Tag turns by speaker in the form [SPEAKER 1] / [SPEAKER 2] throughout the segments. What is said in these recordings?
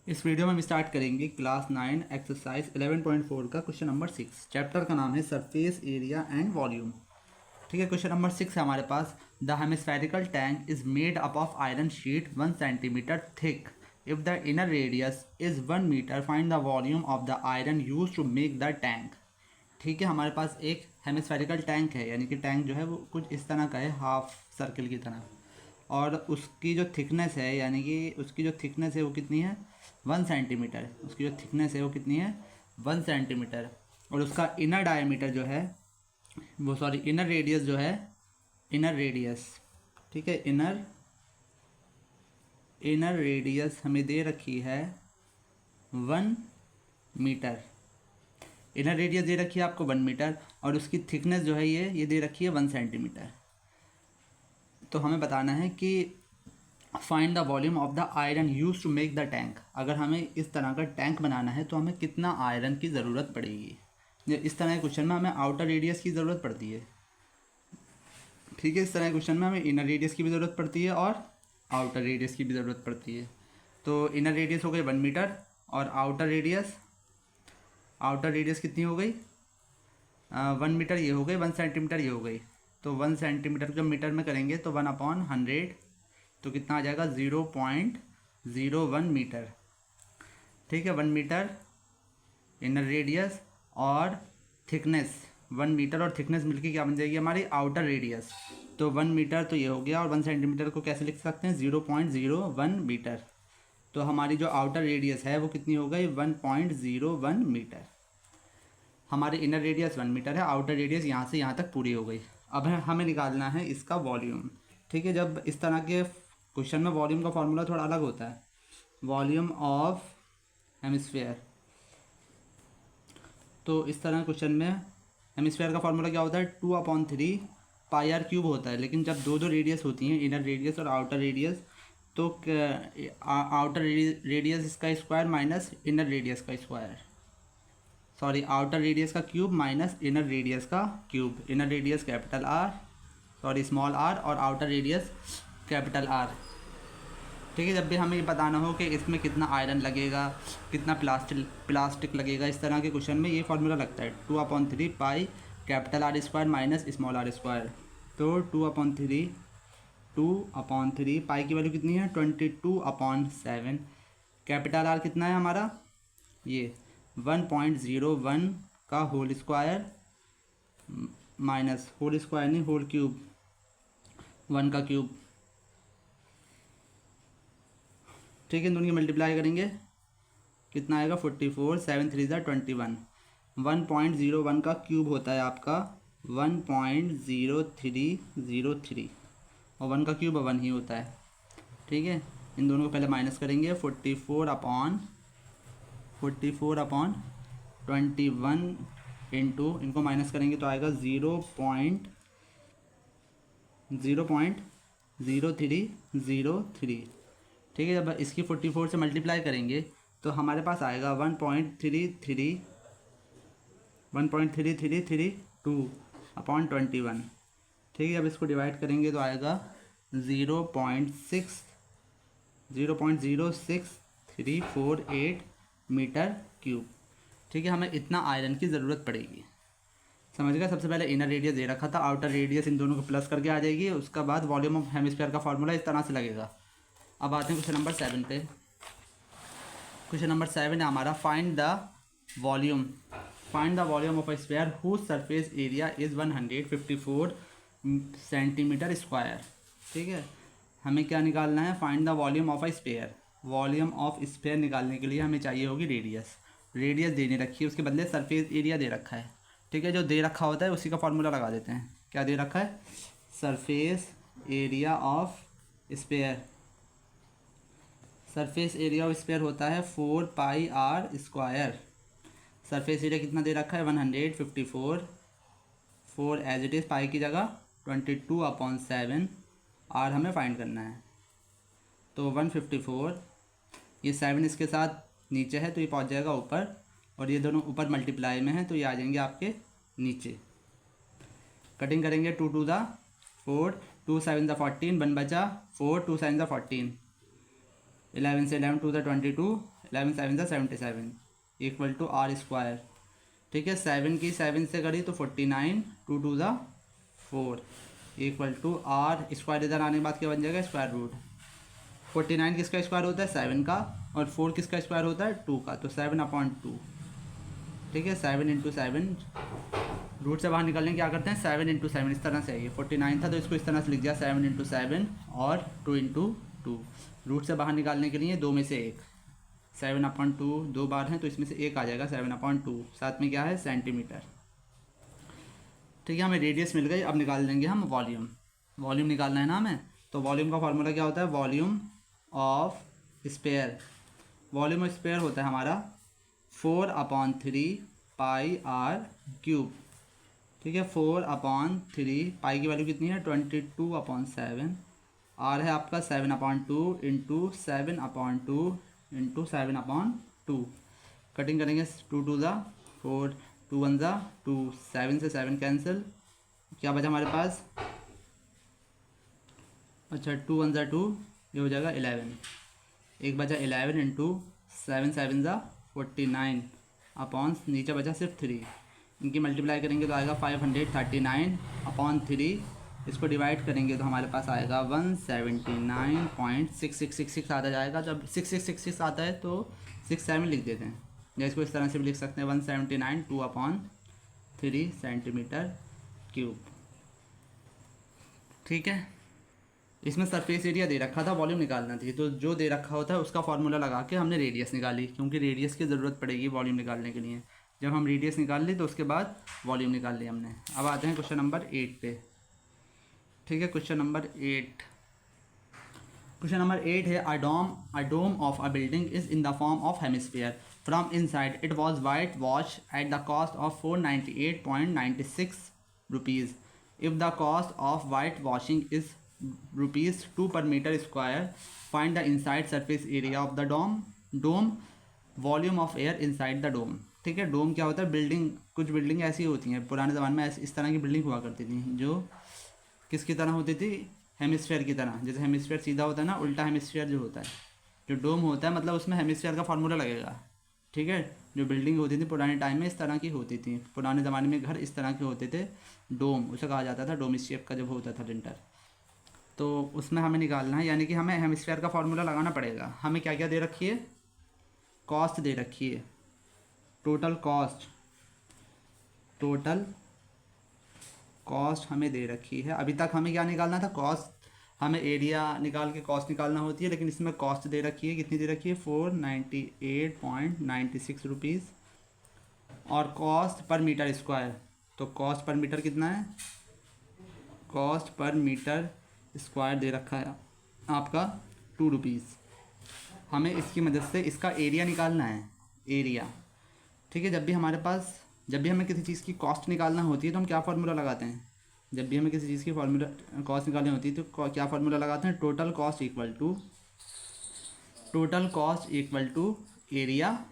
[SPEAKER 1] इस वीडियो में हम स्टार्ट करेंगे क्लास 9 एक्सरसाइज 11.4 का क्वेश्चन नंबर 6। चैप्टर का नाम है सरफेस एरिया एंड वॉल्यूम। ठीक है, क्वेश्चन नंबर 6 है हमारे पास। The hemispherical tank is made up of iron sheet 1 centimetre thick. If the inner radius is 1 metre, find the volume of the iron use to make the tank. ठीक है, हमारे पास एक hemispherical tank है, यानी कि टैंक जो है वो कुछ इस तरह का है, हाफ सर्कल की तरह। और उसकी जो थिकनेस है, यानी कि उसकी जो थिकनेस है वो कितनी है, 1 सेंटीमीटर। उसकी जो थिकनेस है वो कितनी है, 1 सेंटीमीटर। और उसका इनर डायमीटर जो है वो, सॉरी, इनर रेडियस जो है, इनर रेडियस, ठीक है, इनर रेडियस हमें दे रखी है 1 मीटर। इनर रेडियस दे रखी है आपको 1 मीटर, और उसकी थिकनेस जो है ये दे रखी है 1 सेंटीमीटर। तो हमें बताना है कि find the volume of the iron use to make the tank. अगर हमें इस तरह का टैंक बनाना है तो हमें कितना आयरन की ज़रूरत पड़ेगी। इस तरह के क्वेश्चन में हमें आउटर रेडियस की ज़रूरत पड़ती है। ठीक है, इस तरह के क्वेश्चन में हमें इनर रेडियस की भी ज़रूरत पड़ती है और आउटर रेडियस की भी ज़रूरत पड़ती है। तो इनर रेडियस हो गई 1 मीटर, और आउटर रेडियस कितनी हो गई, 1 मीटर ये हो गई, 1 सेंटीमीटर ये हो गई। तो 1 सेंटीमीटर जब मीटर में करेंगे तो 1/100, तो कितना आ जाएगा, 0.01 मीटर। ठीक है, 1 मीटर इनर रेडियस और थिकनेस, 1 मीटर और थिकनेस मिलके क्या बन जाएगी हमारी, आउटर रेडियस। तो 1 मीटर तो ये हो गया, और 1 सेंटीमीटर को कैसे लिख सकते हैं, 0.01 मीटर। तो हमारी जो आउटर रेडियस है वो कितनी हो गई, 1.01 मीटर। हमारे इनर रेडियस 1 मीटर है, आउटर रेडियस यहाँ से यहाँ तक पूरी हो गई। अब हमें निकालना है इसका वॉल्यूम। ठीक है, जब इस तरह के क्वेश्चन में वॉल्यूम का फॉर्मूला थोड़ा अलग होता है। वॉल्यूम ऑफ हेमिस्फेयर, तो इस तरह क्वेश्चन में हेमिस्फेयर का फॉर्मूला क्या होता है, 2/3 पाई आर क्यूब होता है। लेकिन जब दो रेडियस होती हैं, इनर रेडियस और आउटर रेडियस, तो आउटर रेडियस इसका स्क्वायर माइनस इनर रेडियस का स्क्वायर, सॉरी, आउटर रेडियस का क्यूब माइनस इनर रेडियस का cube. Inner radius capital R, sorry small R, और आउटर रेडियस कैपिटल आर। ठीक है, जब भी हमें ये बताना हो कि इसमें कितना आयरन लगेगा, कितना प्लास्टिक लगेगा, इस तरह के क्वेश्चन में ये फार्मूला लगता है, 2/3 pi capital R square minus small R square. तो 2/3 पाई की वैल्यू कितनी है, 22/7। कैपिटल आर कितना है हमारा, ये 1.01 का whole square minus whole square नहीं, होल क्यूब, 1 का क्यूब। ठीक है, दोनों की मल्टीप्लाई करेंगे, कितना आएगा, 44, 7 3 21। 1.01 का क्यूब होता है आपका 1.0303, और 1 का क्यूब 1 ही होता है। ठीक है, इन दोनों को पहले माइनस करेंगे, 44/21 इंटू, इनको माइनस करेंगे तो आएगा 0.0303। ठीक है, जब इसकी 44 से मल्टीप्लाई करेंगे तो हमारे पास आएगा 1.3332/21। ठीक है, अब इसको डिवाइड करेंगे तो आएगा 0.0634 मीटर क्यूब। ठीक है, हमें इतना आयरन की ज़रूरत पड़ेगी। समझ गया, सबसे पहले इनर रेडियस दे रखा था, आउटर रेडियस इन दोनों को प्लस करके आ जाएगी। उसका बाद वॉल्यूम ऑफ हेमिस्फीयर का फार्मूला इस तरह से लगेगा। अब आते हैं क्वेश्चन नंबर 7 पे। क्वेश्चन नंबर 7 है हमारा, find the volume of a sphere whose surface area is 154 centimetre square. ठीक है, हमें क्या निकालना है, find the volume of a sphere. Volume of sphere निकालने के लिए हमें चाहिए होगी रेडियस दे नहीं रखी है, उसके बदले सरफेस एरिया दे रखा है। ठीक है, जो दे रखा होता है उसी का फॉर्मूला लगा देते हैं। क्या दे रखा है, surface area of sphere. Surface area of sphere होता है 4 पाई आर स्क्वायर। सरफेस एरिया कितना दे रखा है, 154, 4 एज इट इज़, पाई की जगह 22/7, आर हमें फाइंड करना है। तो 154, ये 7 इसके साथ नीचे है तो ये पहुंच जाएगा ऊपर, और ये दोनों ऊपर मल्टीप्लाई में है तो ये आ जाएंगे आपके नीचे। कटिंग करेंगे, 2 2 4, 2 7 14, 1 बचा 4, 2 7 14, 11 से 11 टू द 22, 11 7 ज़ा 77 इक्वल टू आर स्क्वायर। ठीक है, 7 की 7 से करी तो 49, 2 2 ज़ा 4 इक्वल टू आर स्क्वायर। इधर आने के बाद क्या बन जाएगा, स्क्वायर रूट। 49 किसका स्क्वायर होता है, 7 का, और 4 किसका स्क्वायर होता है, 2 का, तो 7/2। ठीक है, 7 × 7 रूट से बाहर निकलने क्या करते हैं, 7 × 7 इस तरह से है। ये 49 था तो इसको इस तरह से लिख दिया 7 × 7 और 2 × 2। रूट से बाहर निकालने के लिए दो में से एक, 7/2 दो बार हैं तो इसमें से एक आ जाएगा 7/2। साथ में क्या है, सेंटीमीटर। ठीक है, हमें रेडियस मिल गई। अब निकाल लेंगे हम वॉल्यूम। वॉल्यूम निकालना है ना हमें, तो वॉल्यूम का फार्मूला क्या होता है, volume of sphere. Volume of sphere होता है हमारा 4/3 πr³। ठीक है, 4/3 पाई की वैल्यू कितनी है, 22/7। आर है आपका 7/2 इंटू 7/2 इंटू 7/2। कटिंग करेंगे, 2 2 ज़ा 4, 2 1 ज़ा 2, 7 से 7 कैंसिल, क्या बचा हमारे पास, अच्छा 2 1 ज़ा 2, ये हो जाएगा 11। एक बचा 11 इंटू 7 7 ज़ा 49 अपॉन नीचे बचा सिर्फ 3। इनकी मल्टीप्लाई करेंगे तो आएगा 539/3। इसको डिवाइड करेंगे तो हमारे पास आएगा 179.6666 आता जाएगा। जब 6666 आता है तो 67 लिख देते हैं, या इसको इस तरह से भी लिख सकते हैं 179 2/3 सेंटीमीटर क्यूब। ठीक है, इसमें सरफेस एरिया दे रखा था, वॉल्यूम निकालना थी, तो जो दे रखा होता है उसका फार्मूला लगा के हमने रेडियस निकाली, क्योंकि रेडियस की ज़रूरत पड़ेगी वॉल्यूम निकालने के लिए। जब हम रेडियस निकाल ली तो उसके बाद वॉल्यूम निकाल ली हमने। अब आते हैं क्वेश्चन नंबर 8 पे। ठीक है, क्वेश्चन नंबर 8। क्वेश्चन नंबर 8 है, a dome of a building is in the form of hemisphere. From inside it was white wash at the cost of 498.96 rupees. If the cost of white washing is ₹2 per meter square, find the inside surface area of the dome, volume of air inside the dome। ठीक है, डोम क्या होता है, building. कुछ building ऐसी होती हैं, पुराने ज़माने में इस तरह की बिल्डिंग हुआ करती थी, जो किसकी तरह होती थी, हेमिस्फीयर की तरह। जैसे हेमिस्फीयर सीधा होता है ना, उल्टा हेमिस्फीयर जो होता है, जो डोम होता है, मतलब उसमें हेमिस्फीयर का फार्मूला लगेगा। ठीक है, जो बिल्डिंग होती थी पुराने टाइम में इस तरह की होती थी, पुराने ज़माने में घर इस तरह के होते थे, डोम उसे कहा जाता था, डोम शेप का जब होता था लिंटर। तो उसमें हमें निकालना है, यानी कि हमें हेमिस्फीयर का फार्मूला लगाना पड़ेगा। हमें क्या क्या दे रखी है, कॉस्ट दे रखी है, टोटल कॉस्ट हमें दे रखी है। अभी तक हमें क्या निकालना था, कॉस्ट। हमें एरिया निकाल के कॉस्ट निकालना होती है, लेकिन इसमें कॉस्ट दे रखी है, कितनी दे रखी है, 498.96 रुपीज़। और कॉस्ट पर मीटर स्क्वायर, तो कॉस्ट पर मीटर कितना है, कॉस्ट पर मीटर स्क्वायर दे रखा है आपका 2 रुपीज़। हमें इसकी मदद से इसका एरिया निकालना है, एरिया। ठीक है, जब भी हमें किसी चीज़ की कॉस्ट निकालना होती है तो हम क्या फार्मूला लगाते हैं, जब भी हमें किसी चीज़ की कॉस्ट निकालनी होती है तो क्या फार्मूला लगाते हैं, total cost equal to area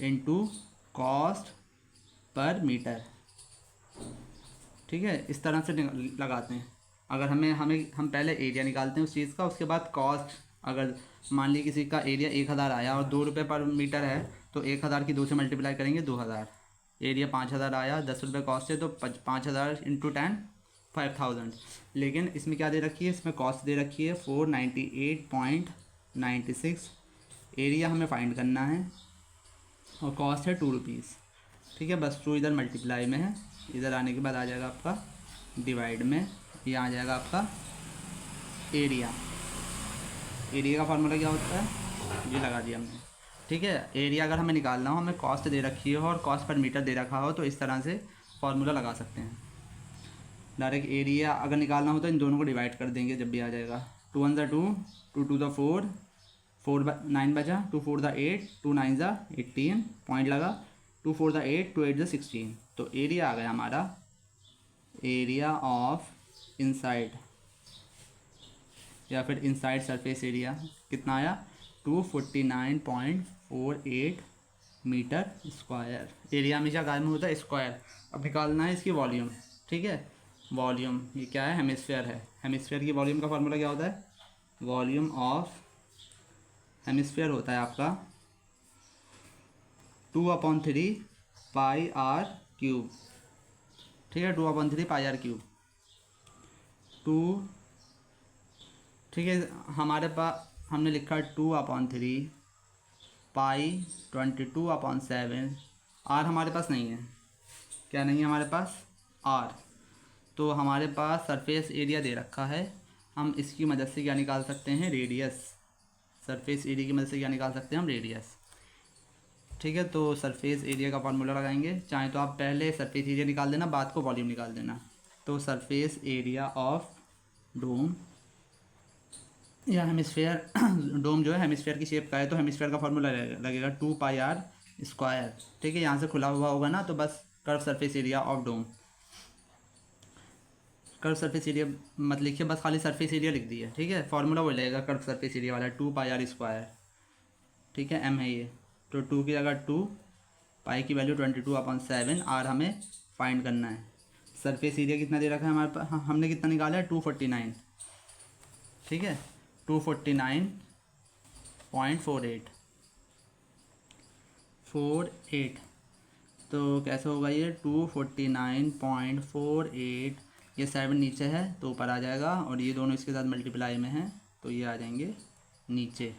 [SPEAKER 1] into cost per metre. ठीक है, इस तरह से लगाते हैं। अगर हम पहले एरिया निकालते हैं उस चीज़ का, उसके बाद कॉस्ट। अगर मान ली किसी का एरिया 1000 आया और 2 रुपये पर मीटर है, तो 1000 की 2 से मल्टीप्लाई करेंगे 2000। एरिया 5000 आया, 10 रुपये कॉस्ट है, तो 5000 × 10 5000। लेकिन इसमें क्या दे रखी है, इसमें कॉस्ट दे रखी है 498.96। एरिया हमें फाइंड करना है और कॉस्ट है 2 रुपीज़। ठीक है, बस 2 इधर मल्टीप्लाई में है, इधर आने के बाद आ जाएगा आपका डिवाइड में, ये आ जाएगा आपका एरिया। एरिया का फार्मूला क्या होता है, ये लगा दिया हमने। ठीक है, एरिया अगर हमें निकालना हो, हमें कॉस्ट दे रखी हो और कॉस्ट पर मीटर दे रखा हो, तो इस तरह से फार्मूला लगा सकते हैं। डायरेक्ट एरिया अगर निकालना हो तो इन दोनों को डिवाइड कर देंगे, जब भी आ जाएगा 2 1 ज़ा 2, 2 2 ज़ा 4, 9 बचा, 2 4 ज़ा 8, 2 9 ज़ा 18, पॉइंट लगा, 2 4 ज़ा 8, 2 8 ज़ा 16। तो एरिया आ गया हमारा, एरिया ऑफ इनसाइड या फिर इनसाइड सरफेस एरिया कितना आया, 249.48 मीटर स्क्वायर। एरिया हमेशा गायब में होता है स्क्वायर। अब निकालना है इसकी वॉल्यूम। ठीक है, वॉल्यूम ये क्या है, हेमिस्फीयर है। हेमिस्फीयर की वॉल्यूम का फार्मूला क्या होता है, वॉल्यूम ऑफ हेमिस्फीयर होता है आपका 2/3 पाई आर क्यूब। ठीक है, 2/3 पाई आर क्यूब 2। ठीक है, हमारे पास हमने लिखा 2/3 पाई 22/7। आर हमारे पास नहीं है, क्या नहीं है हमारे पास? आर। तो हमारे पास सरफेस एरिया दे रखा है, हम इसकी मदद से क्या निकाल सकते हैं? रेडियस। सरफेस एरिया की मदद से क्या निकाल सकते हैं हम? रेडियस। ठीक है, तो सरफेस एरिया का फार्मूला लगाएंगे। चाहे तो आप पहले सरफेस एरिया निकाल देना, बाद को वॉल्यूम निकाल देना। तो सरफेस एरिया ऑफ डोम या हेमिस्फेयर डोम जो है हेमिस्फेयर की शेप का है, तो हेमिस्फेयर का फार्मूला लगेगा 2πr²। ठीक है, यहाँ से खुला हुआ होगा ना, तो बस curve surface area of dome. Curve surface area मत लिखिए, बस खाली सरफेस एरिया लिख दिए। ठीक है, फार्मूला वो लगेगा कर्व सरफेस एरिया वाला 2πr²। ठीक है, एम है ये, तो 2 की जगह 2, पाई की वैल्यू 22/7, आर हमें फाइंड करना है। सरफेस एरिया कितना दे रखा है हमारे पास? हमने कितना निकाला है? 249। ठीक है, 249.48। तो कैसे होगा ये? 249.48, ये 7 नीचे है तो ऊपर आ जाएगा, और ये दोनों इसके साथ मल्टीप्लाई में है तो ये आ जाएंगे नीचे,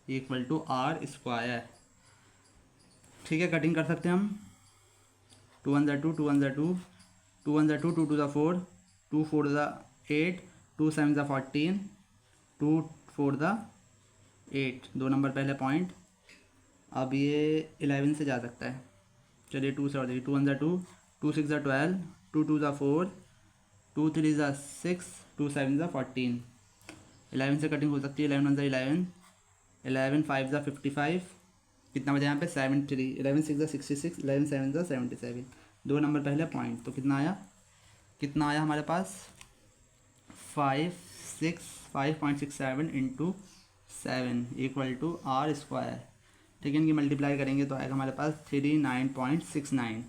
[SPEAKER 1] इक्वल टू r²। ठीक है, कटिंग कर सकते हैं हम। 2 1 2, 2 1 2, 2 1 2, 2 2 4, 2 4 8, 2 7 14, 2 4 8, 2 नंबर पहले पॉइंट। अब ये 11 से जा सकता है, चलिए 2 से और देखिए। 2 1 2, 2 6 12, 2 2 4, 2 3 6, 2 7 14। 11 से कटिंग हो सकती है। 11 1 11, 11 5 55। कितना बचा यहाँ पे? 73। 11 6 66, 11 7 77, 2 नंबर पहले पॉइंट। तो कितना आया? कितना आया हमारे पास? 5.67 इंटू 7 इक्वल टू r²। ठीक है, इनकी मल्टीप्लाई करेंगे तो आएगा हमारे पास 39.69।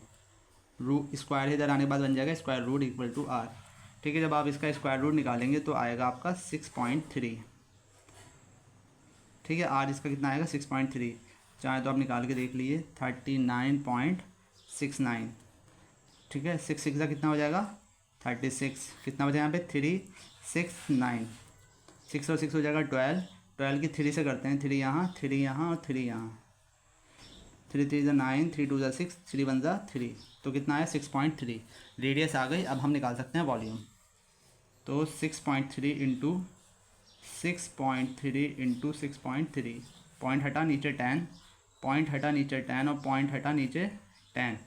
[SPEAKER 1] स्क्वायर इधर आने के बाद बन जाएगा square root equal to r। ठीक है, जब आप इसका स्क्वायर रूट निकालेंगे तो आएगा आपका 6.3। ठीक है, r इसका कितना आएगा? 6.3। चाहे तो आप निकाल के देख लीजिए, 39.69। ठीक है, 6 6 का कितना हो जाएगा? 36। कितना बचा यहाँ पे? 3 6 9, 6 और 6 हो जाएगा 12। 12 की 3 से करते हैं, 3 यहाँ, 3 यहाँ और 3 यहाँ। 3 3 9, 3 2 6, 3 1 3। तो कितना आया? 6.3। रेडियस आ गई। अब हम निकाल सकते हैं वॉल्यूम। तो 6.3 इंटू 6.3 इंटू 6.3, पॉइंट हटा नीचे 10, पॉइंट हटा नीचे 10 और पॉइंट हटा नीचे 10।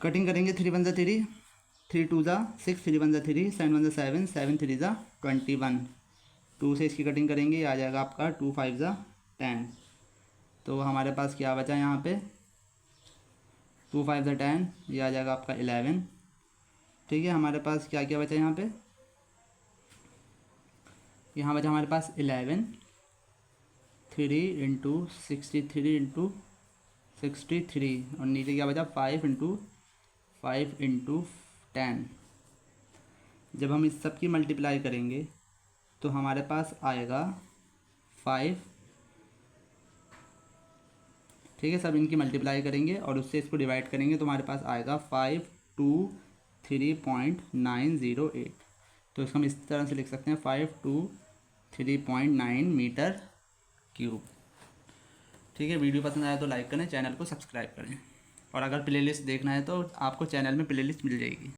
[SPEAKER 1] कटिंग करेंगे। 3 1 3, 3 2 6, 3 1 3, 7 1 7, 7 3 21। 2 से इसकी कटिंग करेंगे, आ जाएगा आपका 2 5 10। तो हमारे पास क्या बचा यहाँ पे? 2 5 10, ये आ जाएगा आपका 11। ठीक है, हमारे पास क्या क्या बचा यहाँ पे? यहाँ बचा हमारे पास 11, 3 इंटू 63 इंटू 63, और नीचे क्या बचा? 5 इंटू 10। जब हम इस सब की मल्टीप्लाई करेंगे तो हमारे पास आएगा 5। ठीक है, सब इनकी मल्टीप्लाई करेंगे और उससे इसको डिवाइड करेंगे तो हमारे पास आएगा 523.908। तो इसको हम इस तरह से लिख सकते हैं 523.9 मीटर क्यूब। ठीक है, वीडियो पसंद आया तो लाइक करें, चैनल को सब्सक्राइब करें, और अगर प्लेलिस्ट देखना है तो आपको चैनल में प्लेलिस्ट मिल जाएगी।